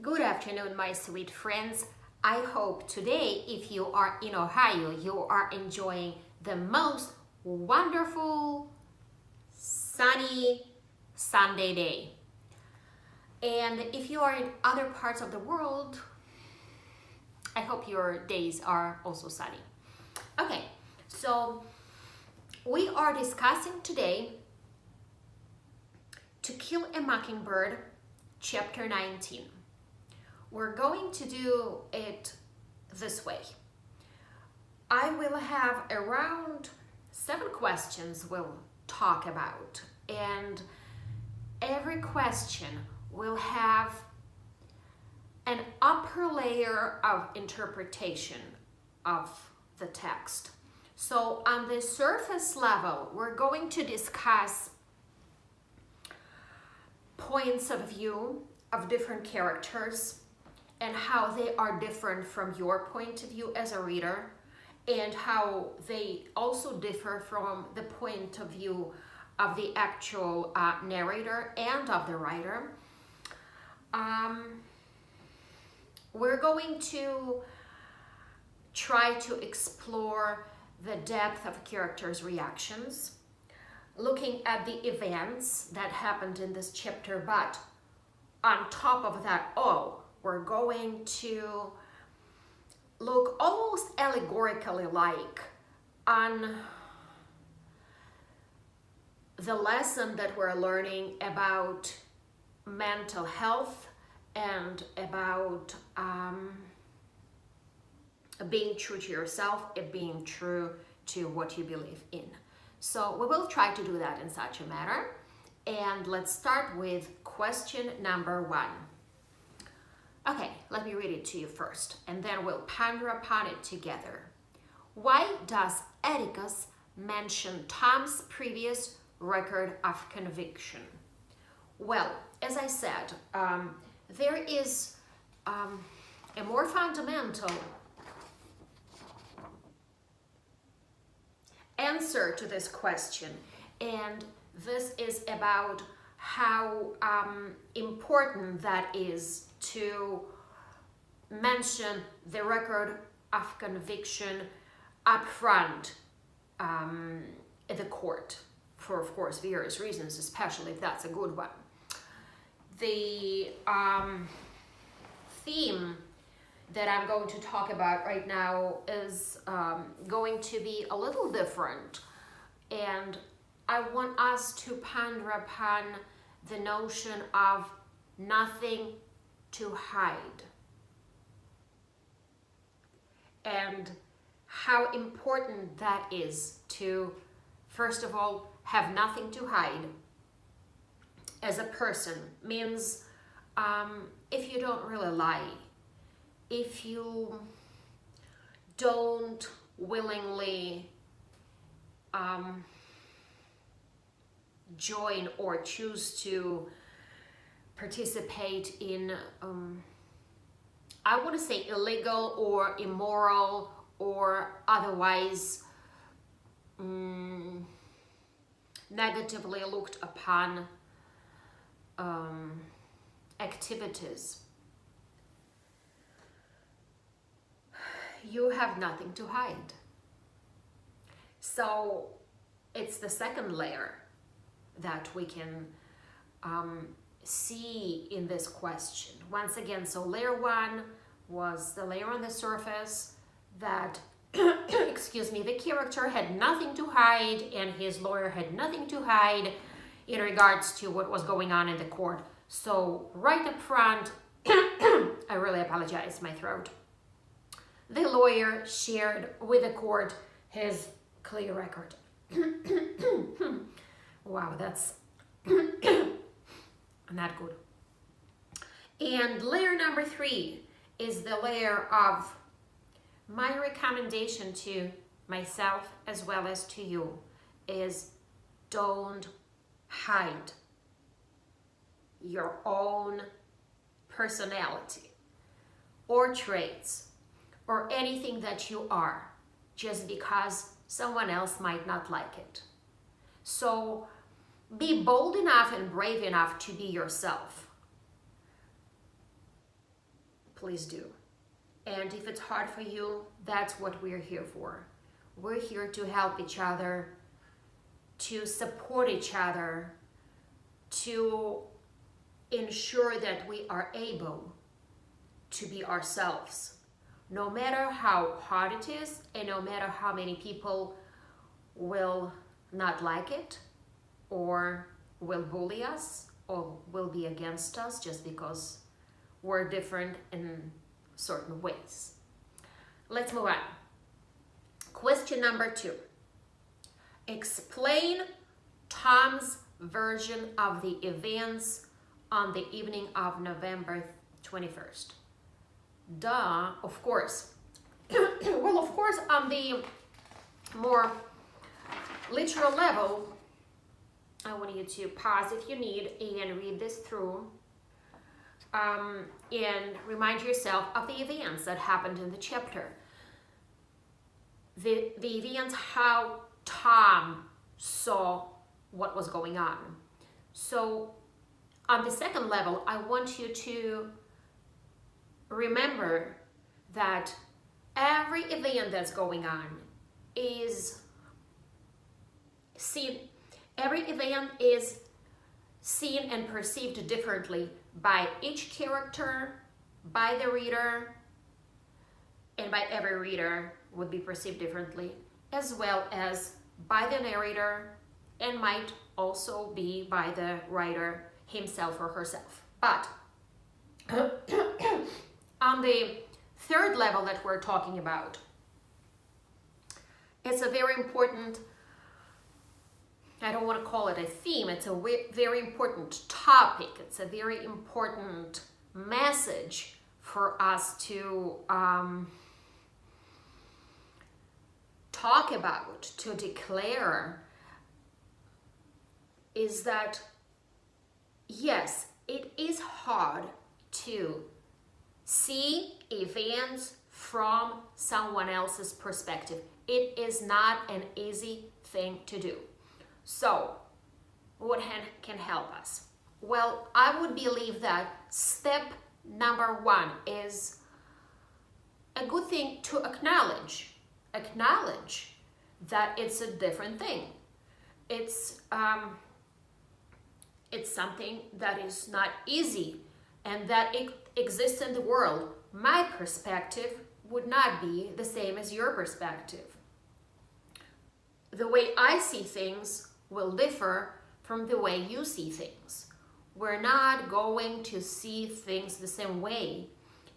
Good afternoon, my sweet friends. I hope today, if you are in Ohio, you are enjoying the most wonderful sunny Sunday day. And if you are in other parts of the world, I hope your days are also sunny. Okay, so we are discussing today To Kill a Mockingbird, chapter 19. We're going to do it this way. I will have around 7 questions we'll talk about, and every question will have an upper layer of interpretation of the text. So on the surface level, we're going to discuss points of view of different characters and how they are different from your point of view as a reader, and how they also differ from the point of view of the actual narrator and of the writer. We're going to try to explore the depth of characters' reactions, looking at the events that happened in this chapter, but on top of that all, we're going to look almost allegorically like on the lesson that we're learning about mental health and about being true to yourself and being true to what you believe in. So we will try to do that in such a manner. And let's start with question number 1. Okay, let me read it to you first, and then we'll ponder upon it together. Why does Atticus mention Tom's previous record of conviction? Well, as I said, there is a more fundamental answer to this question, and this is about how important that is to mention the record of conviction up front at the court for, of course, various reasons, especially if that's a good one. The theme that I'm going to talk about right now is going to be a little different, and I want us to ponder upon the notion of nothing to hide, and how important that is to, first of all, have nothing to hide as a person. Means if you don't really lie, if you don't willingly join or choose to participate in, I want to say illegal or immoral or otherwise negatively looked upon activities, you have nothing to hide. So it's the second layer that we can see in this question. Once again, so layer 1 was the layer on the surface that excuse me, the character had nothing to hide and his lawyer had nothing to hide in regards to what was going on in the court. So right up front, I really apologize, my throat. The lawyer shared with the court his clear record. Wow, that's not good. And layer number 3 is the layer of my recommendation to myself as well as to you is don't hide your own personality or traits or anything that you are just because someone else might not like it. So be bold enough and brave enough to be yourself. please do. And if it's hard for you, that's what we're here for. We're here to help each other, to support each other, to ensure that we are able to be ourselves, no matter how hard it is and no matter how many people will not like it or will bully us or will be against us just because we're different in certain ways. Let's move on. Question number 2. Explain Tom's version of the events on the evening of November 21st. Duh, of course. Well, of course, on the more literal level, I want you to pause if you need and read this through and remind yourself of the events that happened in the chapter. The events, how Tom saw what was going on. So on the second level, I want you to remember that every event that's going on is seen, every event is seen and perceived differently by each character, by the reader, and by every reader would be perceived differently, as well as by the narrator, and might also be by the writer himself or herself. But on the third level that we're talking about, it's a very important, I don't want to call it a theme, it's a very important topic, it's a very important message for us to talk about, to declare, is that yes, it is hard to see events from someone else's perspective. It is not an easy thing to do. So, what can help us? Well, I would believe that step number 1 is a good thing to acknowledge. Acknowledge that it's a different thing. It's something that is not easy and that it exists in the world. My perspective would not be the same as your perspective. The way I see things will differ from the way you see things. We're not going to see things the same way.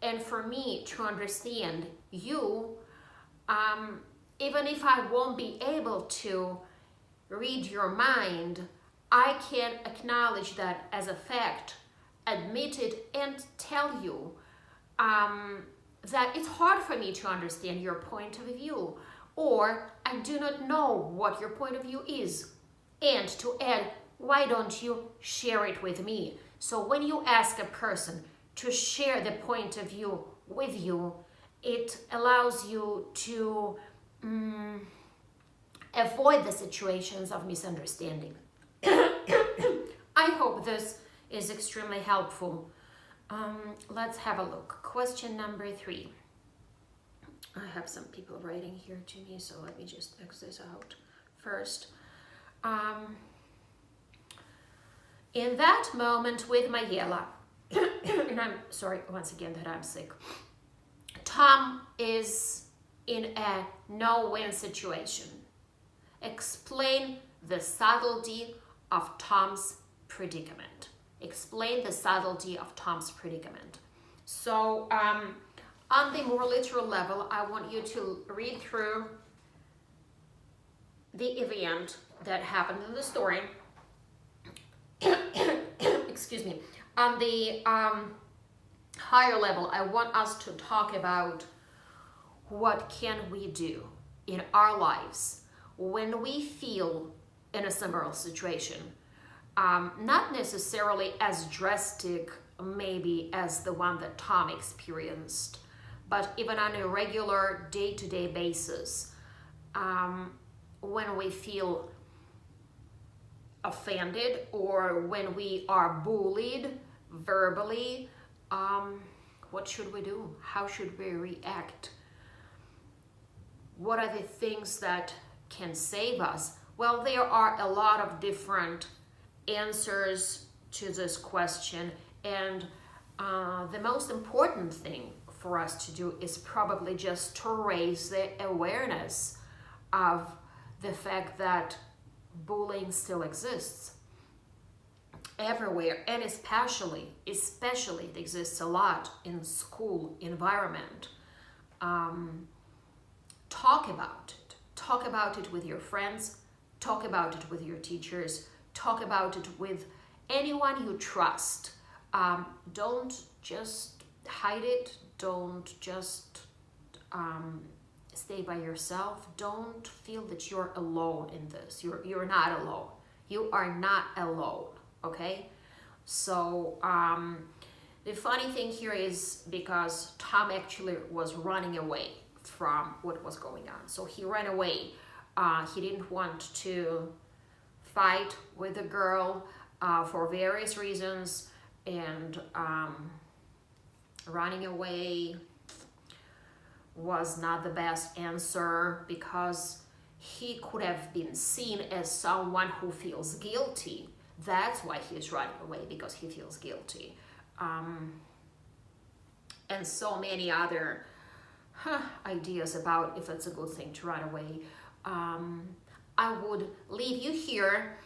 And for me to understand you, even if I won't be able to read your mind, I can acknowledge that as a fact, admit it, and tell you that it's hard for me to understand your point of view, or I do not know what your point of view is. And to add, why don't you share it with me? So when you ask a person to share the point of view with you, it allows you to avoid the situations of misunderstanding. I hope this is extremely helpful. Let's have a look. Question number 3. I have some people writing here to me, so let me just X this out first. In that moment with Mayella, and I'm sorry once again that I'm sick, Tom is in a no-win situation. Explain the subtlety of Tom's predicament. Explain the subtlety of Tom's predicament. So on the more literal level, I want you to read through the event that happened in the story. Excuse me. On the higher level, I want us to talk about what can we do in our lives when we feel in a similar situation. Not necessarily as drastic maybe as the one that Tom experienced, but even on a regular day-to-day basis, when we feel offended or when we are bullied verbally, what should we do? How should we react? What are the things that can save us? Well, there are a lot of different answers to this question, and the most important thing for us to do is probably just to raise the awareness of the fact that bullying still exists everywhere, and especially it exists a lot in school environment. Talk about it with your friends, talk about it with your teachers, talk about it with anyone you trust. Don't just hide it, don't just stay by yourself. Don't feel that you're alone in this. You're not alone. You are not alone, okay? So the funny thing here is because Tom actually was running away from what was going on. So he ran away. He didn't want to fight with the girl for various reasons, and running away was not the best answer because he could have been seen as someone who feels guilty. That's why he's running away, because he feels guilty. And so many other ideas about if it's a good thing to run away. I would leave you here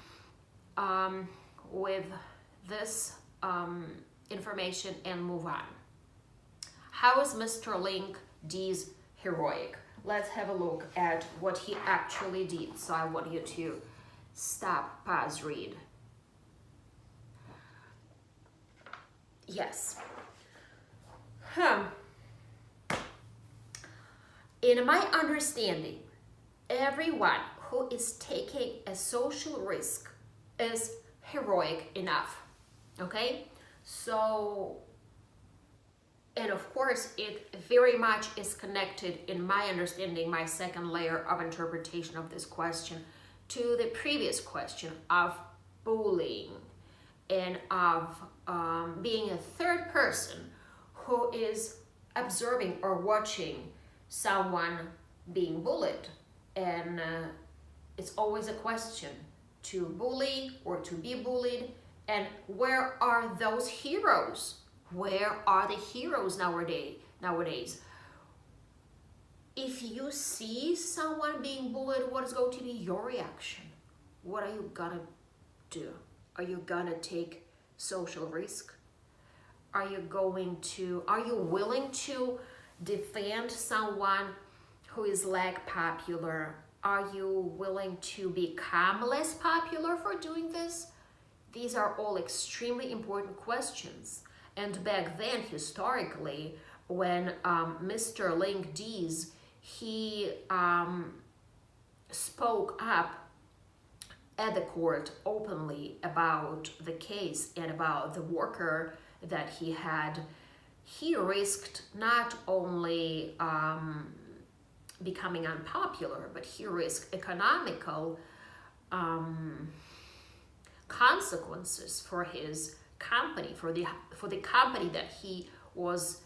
with this information and move on. How is Mr. Link D's heroic? Let's have a look at what he actually did. So I want you to stop, pause, read. Yes. In my understanding, everyone who is taking a social risk is heroic enough. Okay? So, and of course, it very much is connected, in my understanding, my second layer of interpretation of this question, to the previous question of bullying and of being a third person who is observing or watching someone being bullied. And it's always a question, to bully or to be bullied, and where are those heroes? Where are the heroes nowadays? If you see someone being bullied, what is going to be your reaction? What are you gonna do? Are you gonna take social risk? Are you willing to defend someone who is less popular? Are you willing to become less popular for doing this? These are all extremely important questions. And back then, historically, when Mr. Link Dees, he spoke up at the court openly about the case and about the worker that he had, he risked not only becoming unpopular, but he risked economical consequences for his company, for the company that he was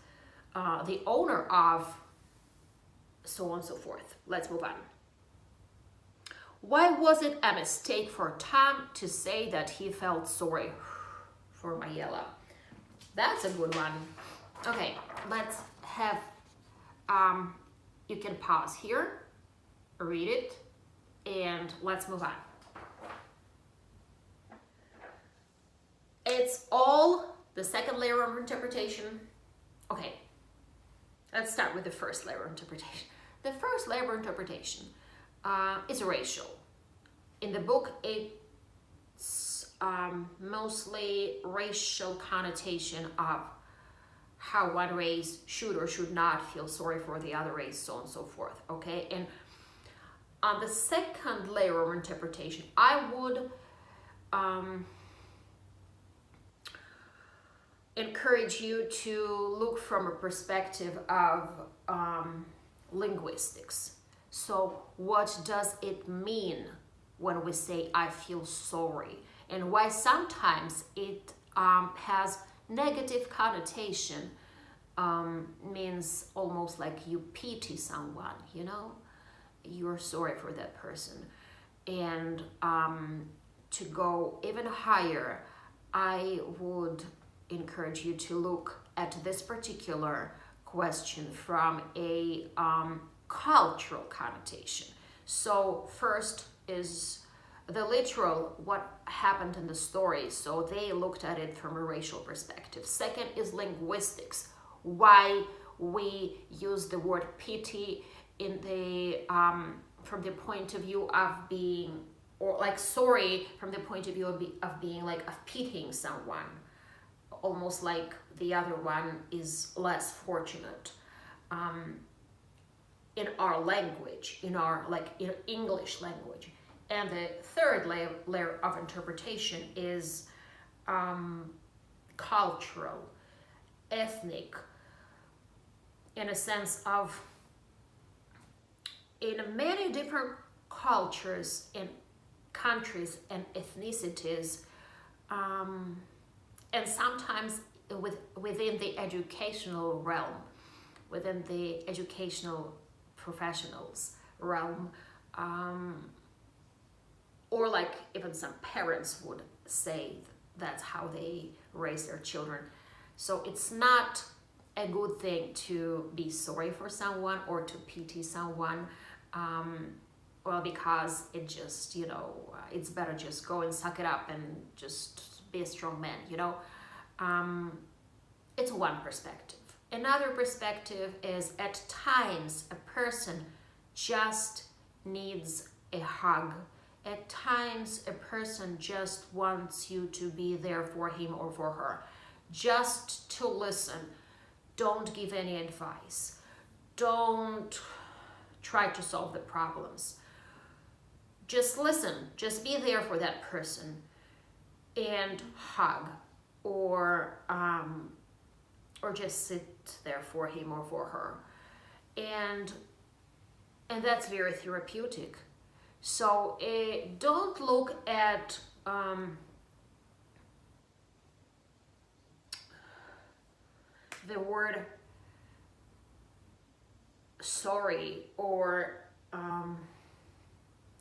the owner of, so on and so forth. Let's move on. Why was it a mistake for Tom to say that he felt sorry for Mayella? That's a good one. Okay, let's have, you can pause here, read it, and let's move on. It's all the second layer of interpretation. Okay, let's start with the first layer of interpretation. The first layer of interpretation is racial. In the book, it's mostly racial connotation of how one race should or should not feel sorry for the other race, so on and so forth, okay? And on the second layer of interpretation, I would encourage you to look from a perspective of linguistics. So what does it mean when we say I feel sorry, and why sometimes it has negative connotation means almost like you pity someone, you know, you're sorry for that person. And to go even higher, I would encourage you to look at this particular question from a cultural connotation. So first is the literal, what happened in the story. So they looked at it from a racial perspective. Second is linguistics, why we use the word pity in the from the point of view of being, or like sorry from the point of view of being like of pitying someone, almost like the other one is less fortunate. In our language, in our in English language. And the third layer of interpretation is cultural, ethnic, in a sense of, in many different cultures and countries and ethnicities, and sometimes within the educational realm, within the educational professionals realm, or like even some parents would say that's how they raise their children. So it's not a good thing to be sorry for someone or to pity someone, well, because it just, you know, it's better just go and suck it up and just be a strong man, you know. It's one perspective. Another perspective is at times a person just needs a hug. At times a person just wants you to be there for him or for her. Just to listen. Don't give any advice. Don't try to solve the problems. Just listen. Just be there for that person and hug, or just sit there for him or for her, and that's very therapeutic. So don't look at the word sorry or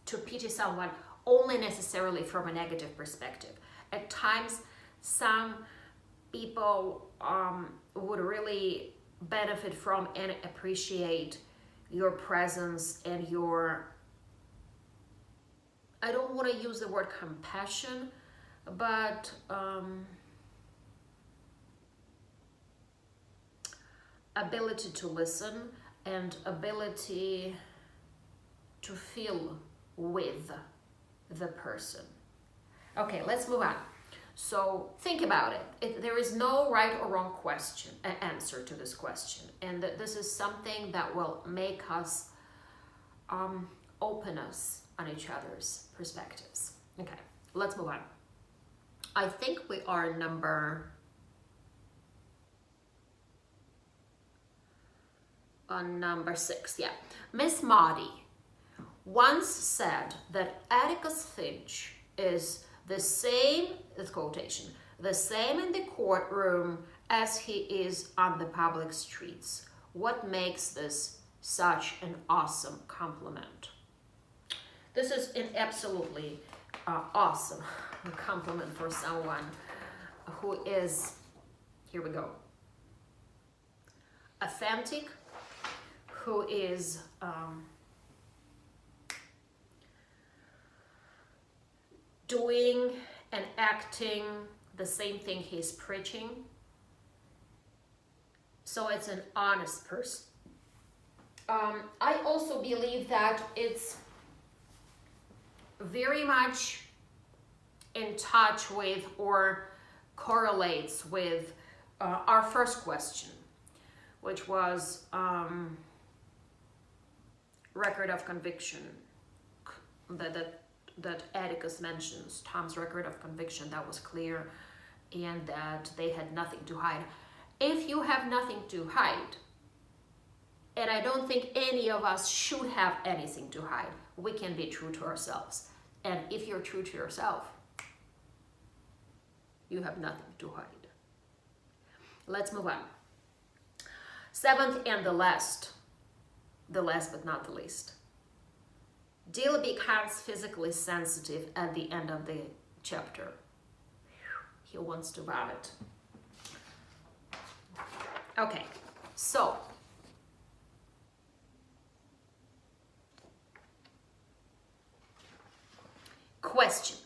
to pity someone only necessarily from a negative perspective. At times, some people would really benefit from and appreciate your presence and your, I don't want to use the word compassion, but ability to listen and ability to feel with the person. Okay, let's move on. So think about it. There is no right or wrong answer to this question. And this is something that will make us open us on each other's perspectives. Okay, let's move on. I think we are number number 6, yeah. Miss Maudie once said that Atticus Finch is the same, this quotation, the same in the courtroom as he is on the public streets. What makes this such an awesome compliment? This is an absolutely awesome compliment for someone who is, here we go, authentic, who is doing and acting the same thing he's preaching. So it's an honest person. I also believe that it's very much in touch with or correlates with our first question, which was record of conviction that Atticus mentions, Tom's record of conviction, that was clear, and that they had nothing to hide. If you have nothing to hide, and I don't think any of us should have anything to hide, we can be true to ourselves. And if you're true to yourself, you have nothing to hide. Let's move on. Seventh and the last but not the least. Deal becomes physically sensitive at the end of the chapter. He wants to vomit. Okay, so question.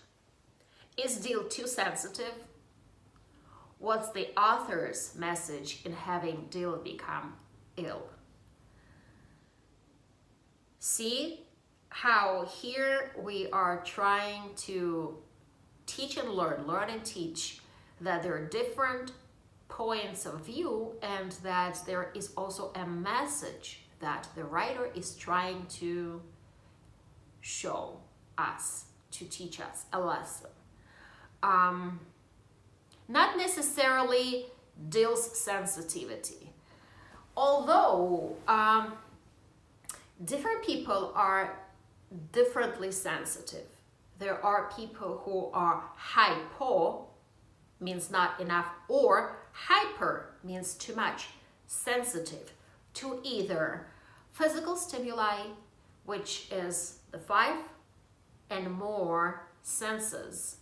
Is Deal too sensitive? What's the author's message in having Deal become ill? See how here we are trying to teach and learn and teach that there are different points of view and that there is also a message that the writer is trying to show us, to teach us a lesson. Not necessarily Deal's sensitivity, although different people are differently sensitive. There are people who are hypo, means not enough, or hyper, means too much, sensitive to either physical stimuli, which is the 5 and more senses.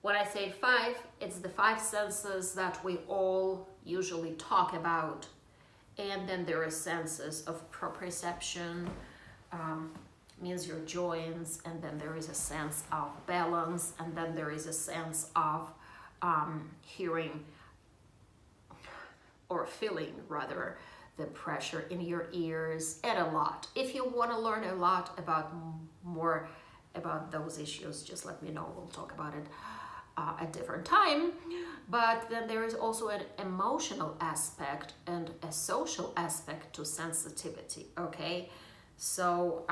When I say 5, it's the 5 senses that we all usually talk about. And then there are senses of proprioception, means your joints, and then there is a sense of balance, and then there is a sense of hearing or feeling rather the pressure in your ears, and a lot. If you want to learn a lot about more about those issues, just let me know. We'll talk about it at different time. But then there is also an emotional aspect and a social aspect to sensitivity. Okay, so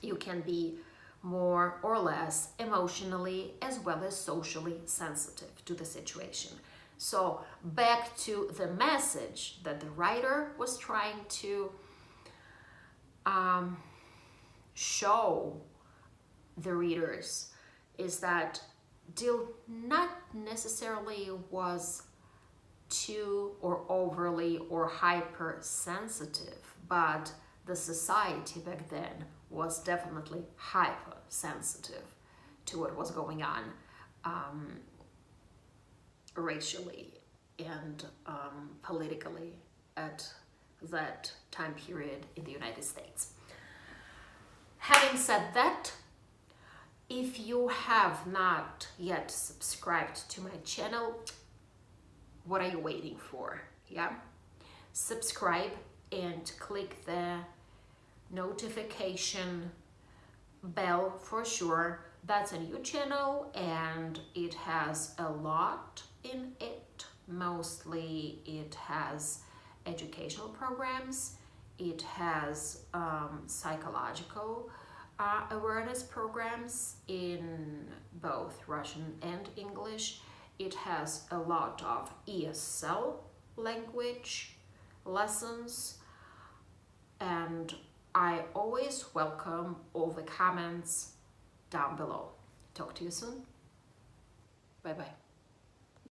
you can be more or less emotionally as well as socially sensitive to the situation. So back to the message that the writer was trying to show the readers is that Deal not necessarily was too or overly or hypersensitive, but the society back then was definitely hypersensitive to what was going on racially and politically at that time period in the United States. Having said that, if you have not yet subscribed to my channel, what are you waiting for? Yeah, subscribe and click the notification bell for sure. That's a new channel and it has a lot in it. Mostly it has educational programs, it has psychological awareness programs in both Russian and English. It has a lot of ESL language lessons, and I always welcome all the comments down below. Talk to you soon. Bye-bye.